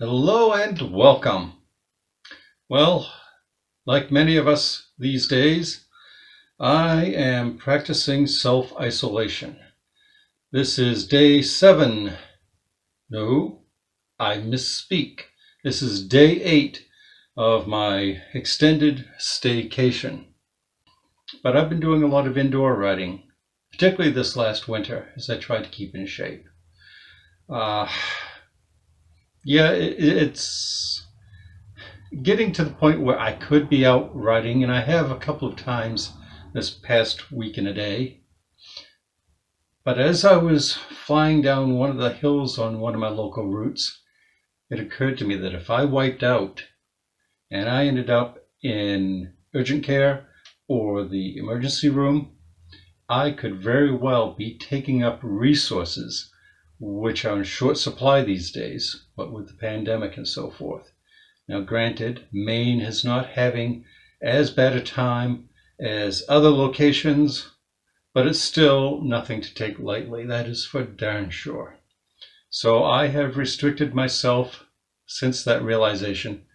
Hello and welcome. Well, like many of us these days, I am practicing self-isolation. This is day 7. No, I misspeak. This is day 8 of my extended staycation. But I've been doing a lot of indoor riding, particularly this last winter as I try to keep in shape. It's getting to the point where I could be out riding, and I have a couple of times this past week and a day. But as I was flying down one of the hills on one of my local routes, it occurred to me that if I wiped out and I ended up in urgent care or the emergency room, I could very well be taking up resources which are in short supply these days, what with the pandemic and so forth. Now, granted, Maine is not having as bad a time as other locations, but it's still nothing to take lightly. That is for darn sure. So I have restricted myself since that realization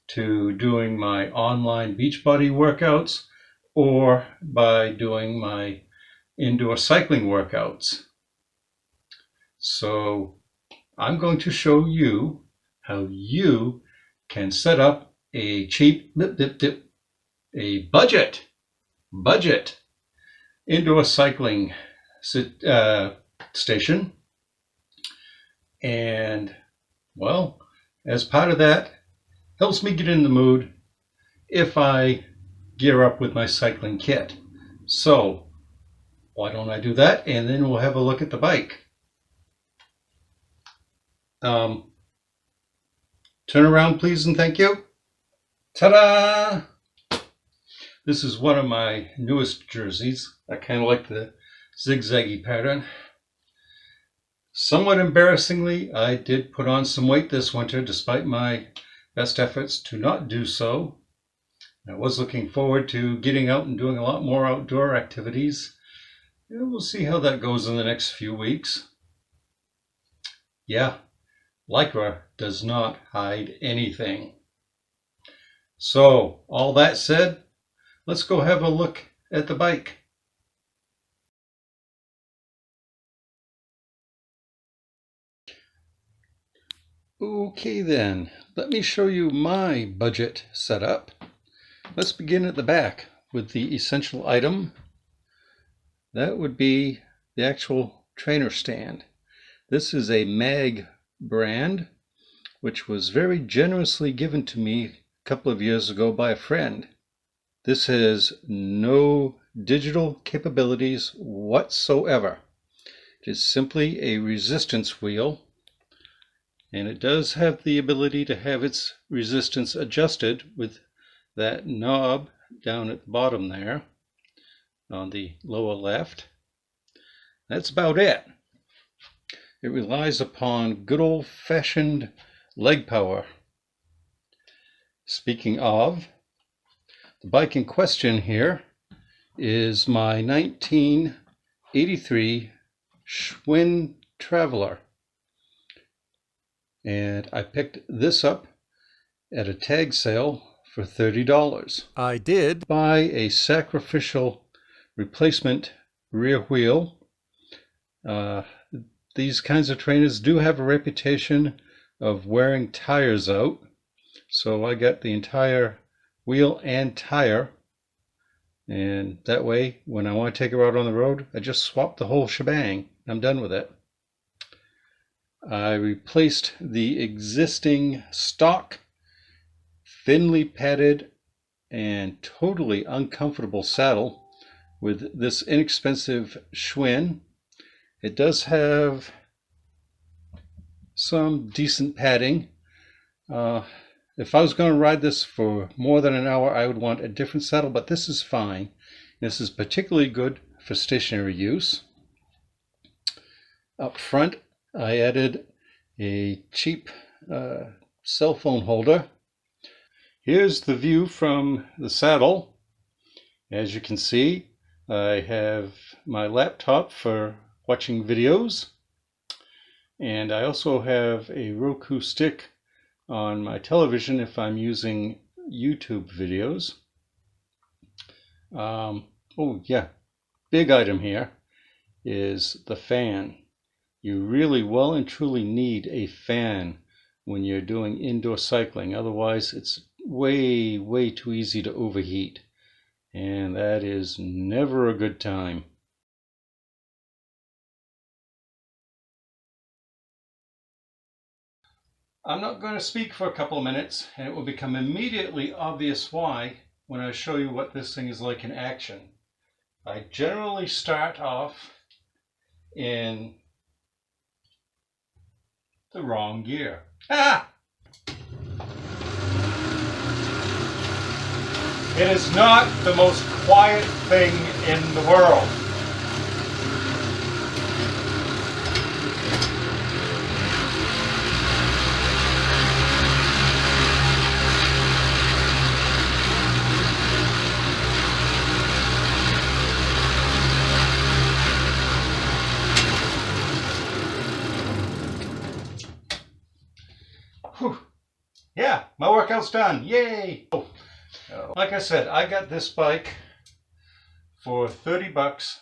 to doing my online Beachbody workouts or by doing my indoor cycling workouts. So I'm going to show you how you can set up a cheap, a budget indoor cycling station. And well, as part of that, helps me get in the mood if I gear up with my cycling kit. So why don't I do that, and then we'll have a look at the bike. Turn around, please, and thank you. Ta-da! This is one of my newest jerseys. I kind of like the zigzaggy pattern. Somewhat embarrassingly, I did put on some weight this winter, despite my best efforts to not do so. I was looking forward to getting out and doing a lot more outdoor activities. We'll see how that goes in the next few weeks. Yeah. Lycra does not hide anything. So, all that said, let's go have a look at the bike. Okay then, let me show you my budget setup. Let's begin at the back with the essential item. That would be the actual trainer stand. This is a MAG brand, which was very generously given to me a couple of years ago by a friend. This has no digital capabilities whatsoever. It is simply a resistance wheel, and it does have the ability to have its resistance adjusted with that knob down at the bottom there on the lower left. That's about it. It relies upon good old-fashioned leg power. Speaking of, the bike in question here is my 1983 Schwinn Traveler. And I picked this up at a tag sale for $30. I did buy a sacrificial replacement rear wheel. These kinds of trainers do have a reputation of wearing tires out, so I got the entire wheel and tire, and that way when I want to take her out on the road, I just swap the whole shebang. I'm done with it. I replaced the existing stock, thinly padded and totally uncomfortable saddle with this inexpensive Schwinn. It does have some decent padding. If I was going to ride this for more than an hour, I would want a different saddle, but this is fine. This is particularly good for stationary use. Up front, I added a cheap cell phone holder. Here's the view from the saddle. As you can see, I have my laptop for watching videos, and I also have a Roku stick on my television if I'm using YouTube videos. Oh yeah, big item here is the fan. You really well and truly need a fan when you're doing indoor cycling. Otherwise, it's way too easy to overheat. And that is never a good time. I'm not going to speak for a couple of minutes, and it will become immediately obvious why when I show you what this thing is like in action. I generally start off in the wrong gear. Ah! It is not the most quiet thing in the world. Whew. Yeah, my workout's done. Yay! Oh. Like I said, I got this bike for $30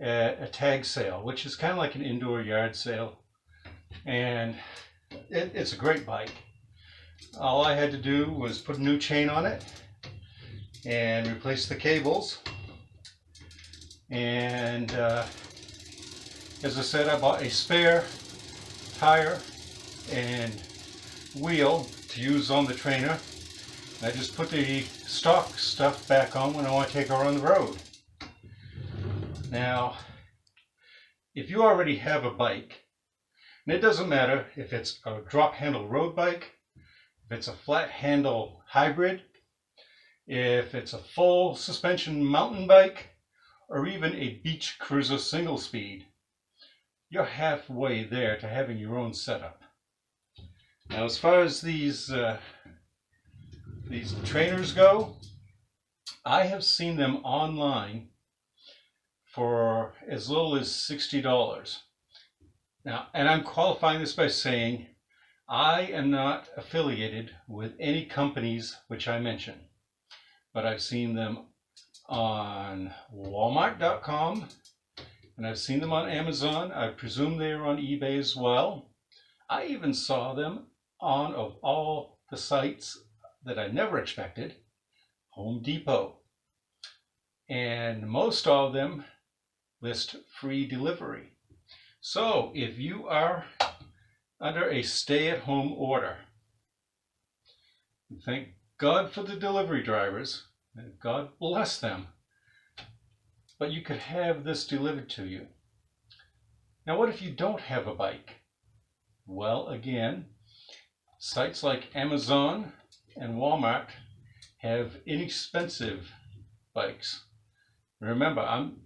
at a tag sale, which is kind of like an indoor yard sale. And it's a great bike. All I had to do was put a new chain on it and replace the cables. And as I said, I bought a spare tire and wheel to use on the trainer. I just put the stock stuff back on when I want to take her on the road. Now, if you already have a bike, and it doesn't matter if it's a drop handle road bike, if it's a flat handle hybrid, if it's a full suspension mountain bike, or even a beach cruiser single speed, you're halfway there to having your own setup. Now, as far as these trainers go, I have seen them online for as little as $60. Now, and I'm qualifying this by saying I am not affiliated with any companies which I mention, but I've seen them on Walmart.com and I've seen them on Amazon. I presume they are on eBay as well. I even saw them on, of all the sites that I never expected, Home Depot. And most of them list free delivery. So if you are under a stay-at-home order, thank God for the delivery drivers, and God bless them, but you could have this delivered to you. Now, what if you don't have a bike? Well, again, sites like Amazon and Walmart have inexpensive bikes. Remember, I'm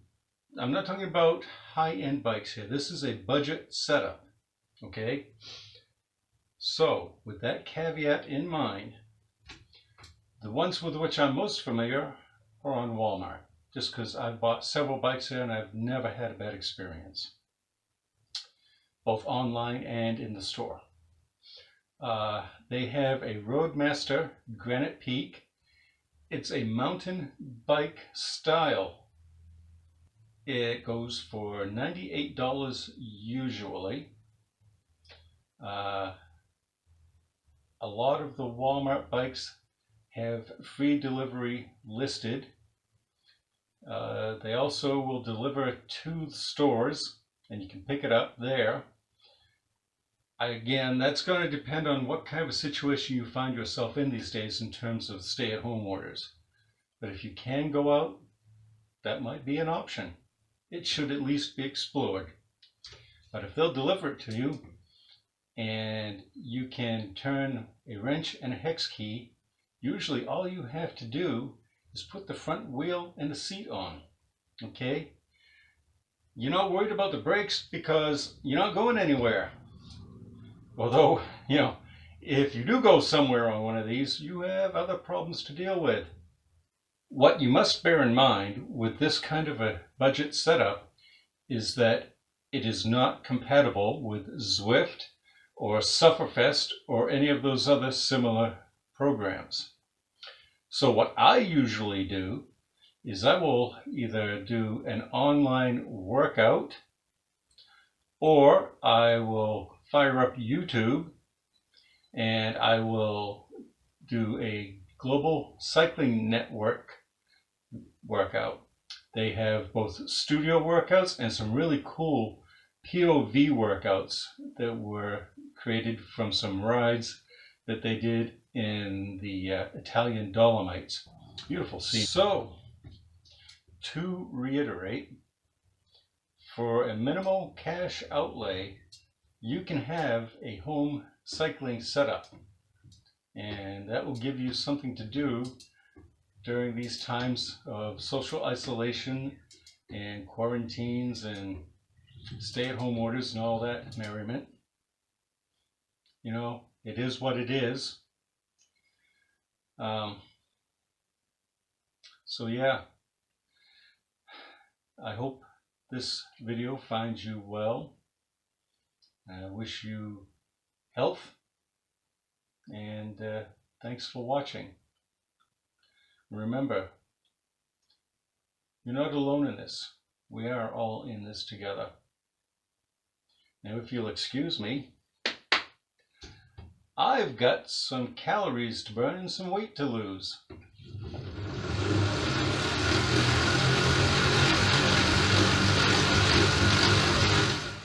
not talking about high-end bikes here. This is a budget setup, okay? So, with that caveat in mind, the ones with which I'm most familiar are on Walmart, just because I've bought several bikes there and I've never had a bad experience, both online and in the store. They have a Roadmaster Granite Peak. It's a mountain bike style. It goes for $98 usually. A lot of the Walmart bikes have free delivery listed. They also will deliver to the stores and you can pick it up there. Again, that's going to depend on what kind of a situation you find yourself in these days in terms of stay-at-home orders. But if you can go out, that might be an option. It should at least be explored. But if they'll deliver it to you and you can turn a wrench and a hex key, usually all you have to do is put the front wheel and the seat on. Okay? You're not worried about the brakes because you're not going anywhere. Although, you know, if you do go somewhere on one of these, you have other problems to deal with. What you must bear in mind with this kind of a budget setup is that it is not compatible with Zwift or Sufferfest or any of those other similar programs. So what I usually do is I will either do an online workout, or I will fire up YouTube and I will do a global cycling network workout. They have both studio workouts and some really cool POV workouts that were created from some rides that they did in the Italian Dolomites. Beautiful scene. So, to reiterate, for a minimal cash outlay, you can have a home cycling setup, and that will give you something to do during these times of social isolation and quarantines and stay-at-home orders and all that merriment. You know, it is what it is. So yeah, I hope this video finds you well. I wish you health, and thanks for watching. Remember, you're not alone in this. We are all in this together. Now, if you'll excuse me, I've got some calories to burn and some weight to lose.